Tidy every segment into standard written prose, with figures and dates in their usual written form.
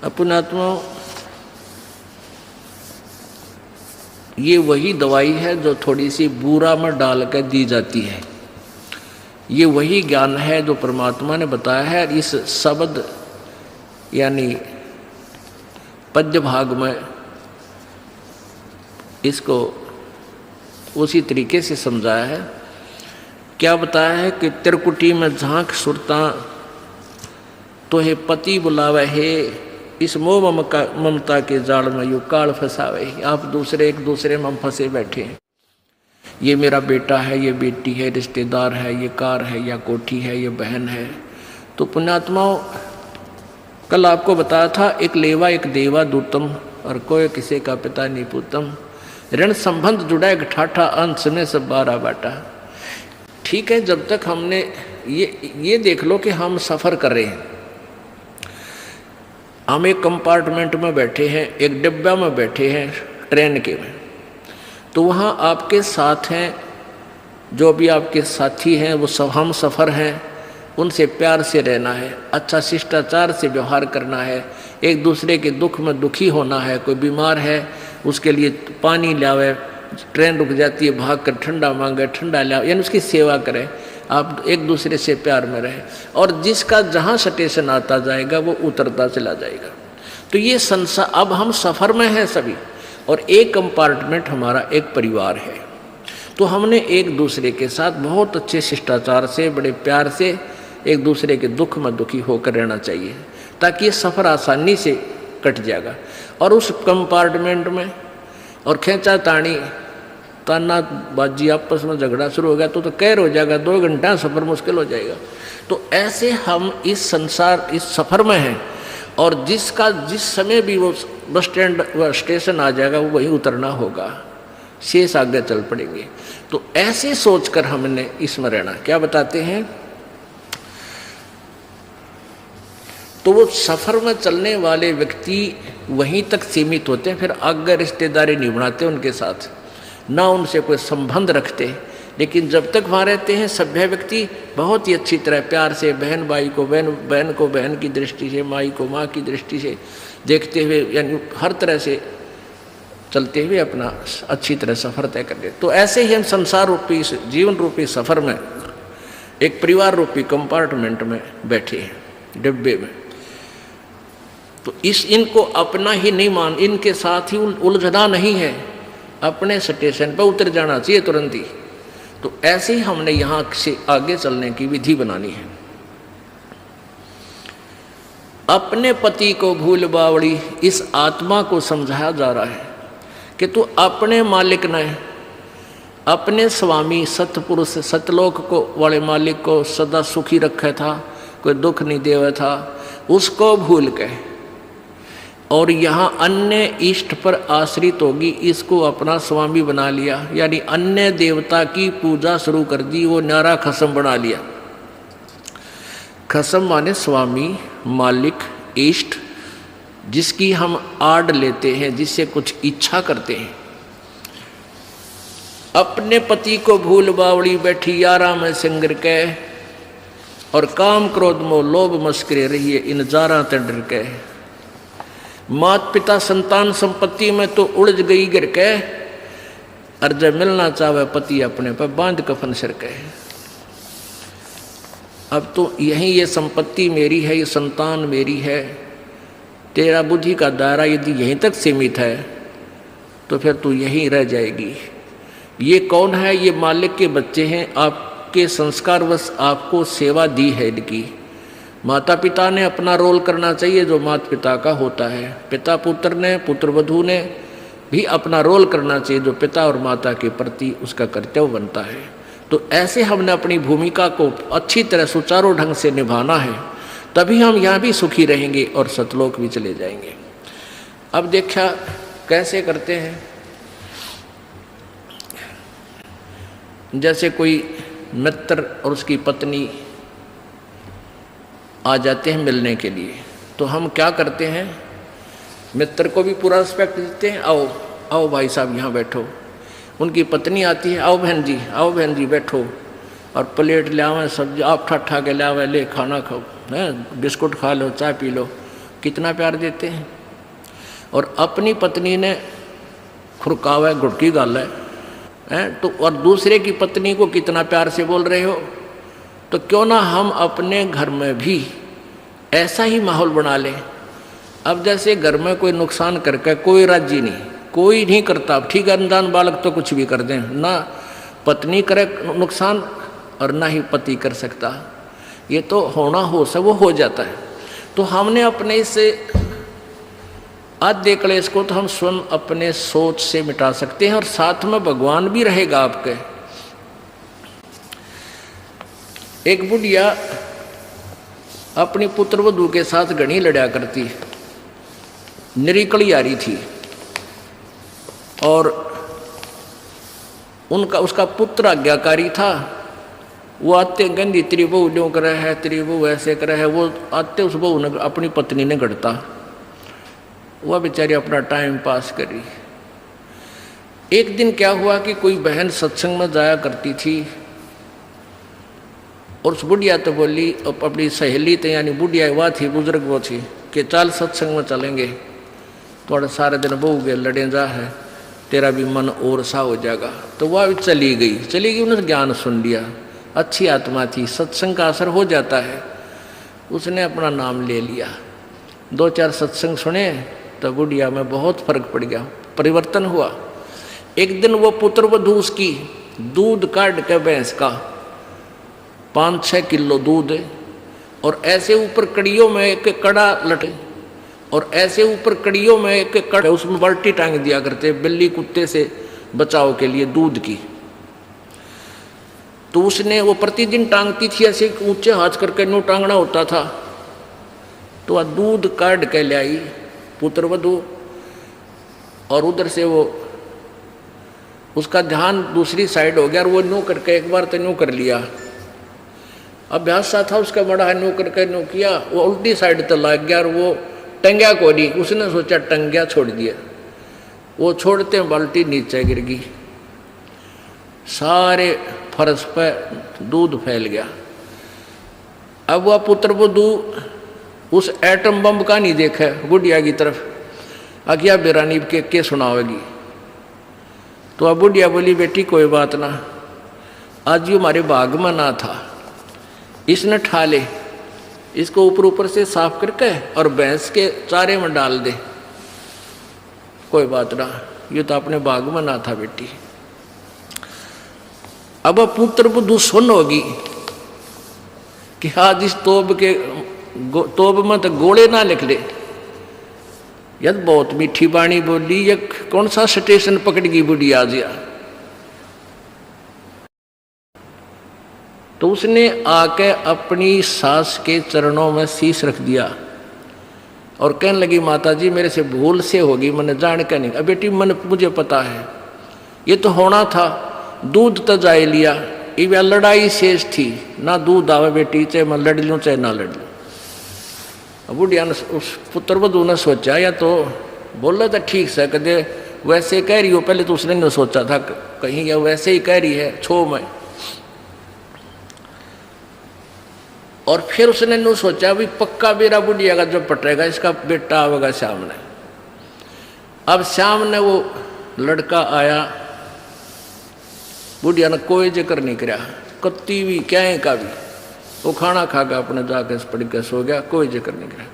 पुण्यात्मा, ये वही दवाई है जो थोड़ी सी बूरा में डाल कर दी जाती है। ये वही ज्ञान है जो परमात्मा ने बताया है। इस शब्द यानी पद्य भाग में इसको उसी तरीके से समझाया है। क्या बताया है कि त्रिकुटी में झांक सुरता तो हे पति बुलावे हे, इस मोह ममता के जाल में यू काल फंसावे। आप दूसरे एक दूसरे में फंसे बैठे हैं। ये मेरा बेटा है, ये बेटी है, रिश्तेदार है, ये कार है या कोठी है, ये बहन है। तो पुण्यात्माओं, कल आपको बताया था एक लेवा एक देवा दूतम और कोई किसी का पिता नहीं पूतम। ऋण संबंध जुड़ा एक ठाठा अंश में सब बारह बाटा। ठीक है, जब तक हमने ये देख लो कि हम सफ़र कर रहे हैं, हम एक कंपार्टमेंट में बैठे हैं, एक डिब्बा में बैठे हैं ट्रेन के में, तो वहाँ आपके साथ हैं जो भी आपके साथी हैं, वो सब हम सफ़र हैं, उनसे प्यार से रहना है, अच्छा शिष्टाचार से व्यवहार करना है, एक दूसरे के दुख में दुखी होना है। कोई बीमार है उसके लिए पानी लावे, ट्रेन रुक जाती है भाग कर ठंडा मांगे, ठंडा लावे, यानी उसकी सेवा करें। आप एक दूसरे से प्यार में रहें और जिसका जहाँ स्टेशन आता जाएगा वो उतरता चला जाएगा। तो ये संसार, अब हम सफ़र में हैं सभी और एक कंपार्टमेंट हमारा एक परिवार है। तो हमने एक दूसरे के साथ बहुत अच्छे शिष्टाचार से, बड़े प्यार से एक दूसरे के दुख में दुखी होकर रहना चाहिए, ताकि ये सफ़र आसानी से कट जाएगा। और उस कंपार्टमेंट में और खींचा तानी ताना बाजी आपस में झगड़ा शुरू हो गया तो कहर हो जाएगा, 2 घंटा सफ़र मुश्किल हो जाएगा। तो ऐसे हम इस संसार, इस सफ़र में हैं और जिसका जिस समय भी वो बस स्टैंड व स्टेशन आ जाएगा वो वहीं उतरना होगा, शेष आगे चल पड़ेंगे। तो ऐसे सोचकर हमने इसमें रहना। क्या बताते हैं, तो वो सफ़र में चलने वाले व्यक्ति वहीं तक सीमित होते हैं, फिर आगे रिश्तेदारी नहीं बनाते उनके साथ, ना उनसे कोई संबंध रखते। लेकिन जब तक वहाँ रहते हैं सभ्य व्यक्ति बहुत ही अच्छी तरह प्यार से बहन भाई को बहन को बहन की दृष्टि से, माई को माँ की दृष्टि से देखते हुए, यानी हर तरह से चलते हुए अपना अच्छी तरह सफ़र तय कर लेते। तो ऐसे ही हम संसार रूपी जीवन रूपी सफ़र में एक परिवार रूपी कंपार्टमेंट में बैठे हैं, डिब्बे में। तो इनको अपना ही नहीं मान, इनके साथ ही उलझना नहीं है, अपने स्टेशन पर उतर जाना चाहिए तुरंत ही। तो ऐसे ही हमने यहाँ से आगे चलने की विधि बनानी है। अपने पति को भूल बावड़ी, इस आत्मा को समझाया जा रहा है कि तू अपने मालिक ने, अपने स्वामी सतपुरुष सतलोक को वाले मालिक को सदा सुखी रखा था, कोई दुख नहीं देवा था, उसको भूल के और यहाँ अन्य इष्ट पर आश्रित होगी, इसको अपना स्वामी बना लिया, यानी अन्य देवता की पूजा शुरू कर दी, वो न्यारा खसम बना लिया। खसम माने स्वामी, मालिक, इष्ट, जिसकी हम आड़ लेते हैं, जिससे कुछ इच्छा करते हैं। अपने पति को भूल बावड़ी बैठी यारा में सिंगर के, और काम क्रोध मोह लोभ मस्करे रहिए इन जारा ते डर के। मात पिता संतान संपत्ति में तो उलझ गई गिर के, और जब मिलना चाहे पति अपने पर बांध कफन सिर के। अब तो यही ये संपत्ति मेरी है, ये संतान मेरी है, तेरा बुद्धि का दायरा यदि यहीं तक सीमित है तो फिर तू यहीं रह जाएगी। ये कौन है? ये मालिक के बच्चे हैं, आपके संस्कारवश आपको सेवा दी है इनकी। माता पिता ने अपना रोल करना चाहिए जो माता पिता का होता है, पिता पुत्र ने, पुत्र वधू ने भी अपना रोल करना चाहिए जो पिता और माता के प्रति उसका कर्तव्य बनता है। तो ऐसे हमने अपनी भूमिका को अच्छी तरह सुचारू ढंग से निभाना है, तभी हम यहाँ भी सुखी रहेंगे और सतलोक भी चले जाएंगे। अब देखा कैसे करते हैं, जैसे कोई मित्र और उसकी पत्नी आ जाते हैं मिलने के लिए, तो हम क्या करते हैं, मित्र को भी पूरा रिस्पेक्ट देते हैं, आओ आओ भाई साहब यहाँ बैठो। उनकी पत्नी आती है, आओ बहन जी बैठो, और प्लेट ले आवें, सब्जी आप ठा के ले आवे, ले खाना खाओ, हैं बिस्कुट खा लो, चाय पी लो, कितना प्यार देते हैं। और अपनी पत्नी ने खुरकावा है, घुटकी गाल है तो, और दूसरे की पत्नी को कितना प्यार से बोल रहे हो। तो क्यों ना हम अपने घर में भी ऐसा ही माहौल बना लें। अब जैसे घर में कोई नुकसान करके कोई राजी नहीं, कोई नहीं करता, ठीक है, अनजान बालक तो कुछ भी कर दें, ना पत्नी करे नुकसान और ना ही पति कर सकता, ये तो होना हो सब वो हो जाता है। तो हमने अपने इससे आधे क्लेश को तो हम स्वयं अपने सोच से मिटा सकते हैं और साथ में भगवान भी रहेगा आपके। एक बुढ़िया अपनी पुत्र वधू के साथ घनी लड़ा करती, निरीकली आ रही थी और उसका पुत्र आज्ञाकारी था। वो आते गंदी तेरी बहू ड्यों करे है, तेरी बहू ऐसे करे है, वो आते उस बहू ने अपनी पत्नी ने गढ़ता, वह बेचारी अपना टाइम पास करी। एक दिन क्या हुआ कि कोई बहन सत्संग में जाया करती थी और उस बुढ़िया तो बोली, अपनी सहेली तो यानी बुढ़िया वह थी, बुजुर्ग वो थी, कि चल सत्संग में चलेंगे, थोड़ा सारे दिन बहू के लड़े जा है, तेरा भी मन और सा हो जाएगा। तो वह भी चली गई, उन्होंने ज्ञान सुन लिया, अच्छी आत्मा थी, सत्संग का असर हो जाता है। उसने अपना नाम ले लिया, 2-4 सत्संग सुने तो बुढ़िया में बहुत फर्क पड़ गया, परिवर्तन हुआ। एक दिन वो पुत्र वधू उसकी दूध काट के भैंस का 5-6 किलो दूध और ऐसे ऊपर कड़ियों में एक कड़ा लटे और ऐसे ऊपर कड़ियों में एक कड़ा, उसमें बाल्टी टांग दिया करते बिल्ली कुत्ते से बचाव के लिए दूध की। तो उसने वो प्रतिदिन टांगती थी, ऐसे ऊंचे हाथ करके नो टांगना होता था। तो वह दूध काट के ले आई पुत्र वधू और उधर से वो उसका ध्यान दूसरी साइड हो गया और वो नो करके एक बार तो नो कर लिया, अभ्यास सा था उसका बड़ा है, नो करके नो किया, वो उल्टी साइड तो लग गया और वो टंग्या को नहीं, उसने सोचा टंग्या छोड़ दिया, वो छोड़ते बाल्टी नीचे गिर गई, सारे फर्श पर दूध फैल गया। अब वह पुत्र वधू उस एटम बम का नहीं देखा बुढ़िया की तरफ, आज्ञा बेरानी के सुनावेगी। तो अब बुढ़िया बोली, बेटी कोई बात ना, आज ये हमारे बाग में ना था, इसने ठा ले, इसको ऊपर से साफ करके और भैंस के चारे में डाल दे, कोई बात ना, ये तो अपने बाग में ना था बेटी। अब पुत्र वधू सुन होगी कि आज इस तोब में तो गोले ना लिख ले, यद बहुत मीठी बाणी बोली, ये कौन सा स्टेशन पकड़ गई बुढ़ी आज या। तो उसने आके अपनी सास के चरणों में शीश रख दिया और कहने लगी, माता जी मेरे से भूल से होगी, मैंने जान के नहीं। अब बेटी मुझे पता है ये तो होना था, दूध तो जाए लिया, ये लड़ाई शेष थी, ना दूध आवे बेटी, चाहे मैं लड़ लूँ चाहे ना लड़ लूँ। बुढ़िया ने उस पुत्र वधू ने सोचा, या तो बोला था ठीक से, कदे वैसे कह रही हो, पहले तो उसने नहीं सोचा था कहीं या वैसे ही कह रही है छो में, और फिर उसने नहीं सोचा भी पक्का मेरा बुढ़िया का जो पटेगा इसका बेटा आवेगा सामने। अब सामने वो लड़का आया, बुढ़िया ने कोई जिक्र नहीं करा, कत्ती भी क्या का भी, वो खाना खा के अपने जाके पड़ के सो गया, कोई जिक्र नहीं करा।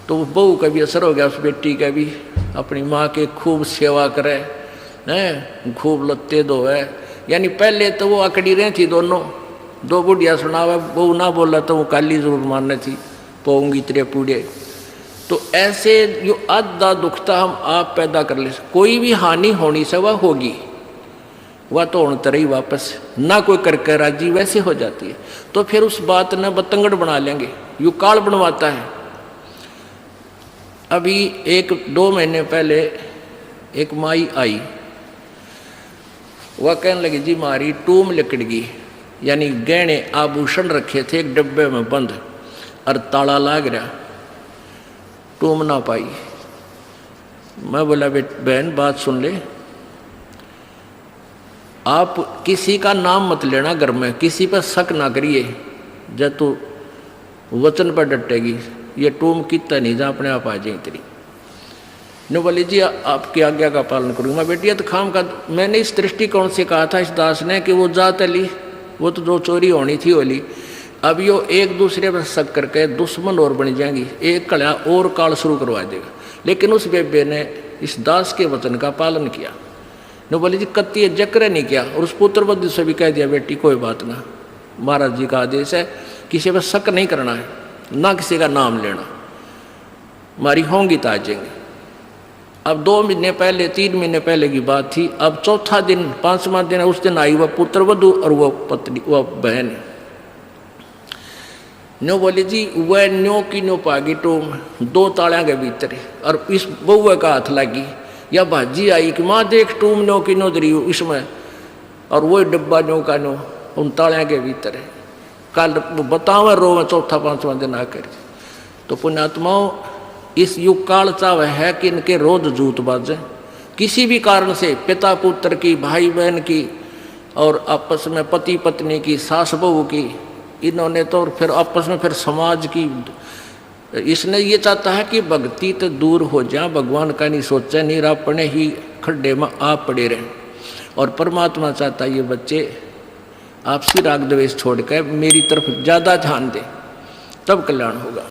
तो बहू का भी असर हो गया, उस बेटी का भी, अपनी माँ के खूब सेवा करे हैं, खूब लत्ते धोए, यानी पहले तो वो अकड़ी रही थी दोनों, दो बुढ़िया सुनावा, बहू ना बोला तो वो काली जरूर मारने थी, पोंगी तेरे पूड़े। तो ऐसे जो आधा दुखता हम आप पैदा कर ले, कोई भी हानि होनी से वह होगी, वह तो होने तरह ही वापस ना कोई करके राजी वैसे हो जाती है। तो फिर उस बात ने बतंगड़ बना लेंगे, यू काल बनवाता है। अभी 1-2 महीने पहले एक माई आई, वह कहने लगी, जी मारी टूम लिकड़ गई, यानी गहने आभूषण रखे थे एक डब्बे में बंद और ताला लाग रहा, टूम ना पाई। मैं बोला, बहन बात सुन ले, आप किसी का नाम मत लेना घर में, किसी पर शक ना करिए, जब तू वचन पर डटेगी ये टूम कितना नहीं जा अपने आप आ जाए तेरी। नो बोली जी आपकी आज्ञा का पालन करूँगी। मैं बेटी तो खाम का मैंने इस दृष्टिकोण से कहा था इस दास ने कि वो जात ली, वो तो जो चोरी होनी थी वो ली। अब यो एक दूसरे पर शक करके दुश्मन और बन जाएंगी, एक कड़ा और काल शुरू करवा देगा। लेकिन उस बेबे ने इस दास के वचन का पालन किया। नो बोली जी कत्ती जक्र नहीं किया। और उस पुत्र बुद्धि से भी कह दिया बेटी कोई बात ना, महाराज जी का आदेश है, किसी पर शक नहीं करना है, ना किसी का नाम लेना, हमारी होंगी तो आ जाएंगे। अब 2 महीने पहले 3 महीने पहले की बात थी। अब चौथा दिन 5वां दिन है, उस दिन आई वह पुत्र वधु और वह पत्नी वह बहन। न्यो बोली जी वह न्यो की न्यो पागी टूम 2 तालियां के भीतर। और इस बउआ का हाथ लगी या भाजी आई कि माँ देख टूम न्यो की न्यो दरी इसमें, और वही डब्बा न्यो का न्यो उन तालियां के भीतर है। कल बतावा रो में चौथा 5वां दिन आकर। तो पुण्यात्माओं इस युग काल चाव है कि इनके रोज जूत बाजे किसी भी कारण से, पिता पुत्र की, भाई बहन की, और आपस में पति पत्नी की, सास बहू की, इन्होंने तो फिर आपस में फिर समाज की। इसने ये चाहता है कि भक्ति तो दूर हो जाए, भगवान का नहीं सोचे, नहीं अपने ही खड्डे में आप पड़े रहें। और परमात्मा चाहता है ये बच्चे आपसी राग द्वेष छोड़ कर मेरी तरफ ज़्यादा ध्यान दें, तब कल्याण होगा।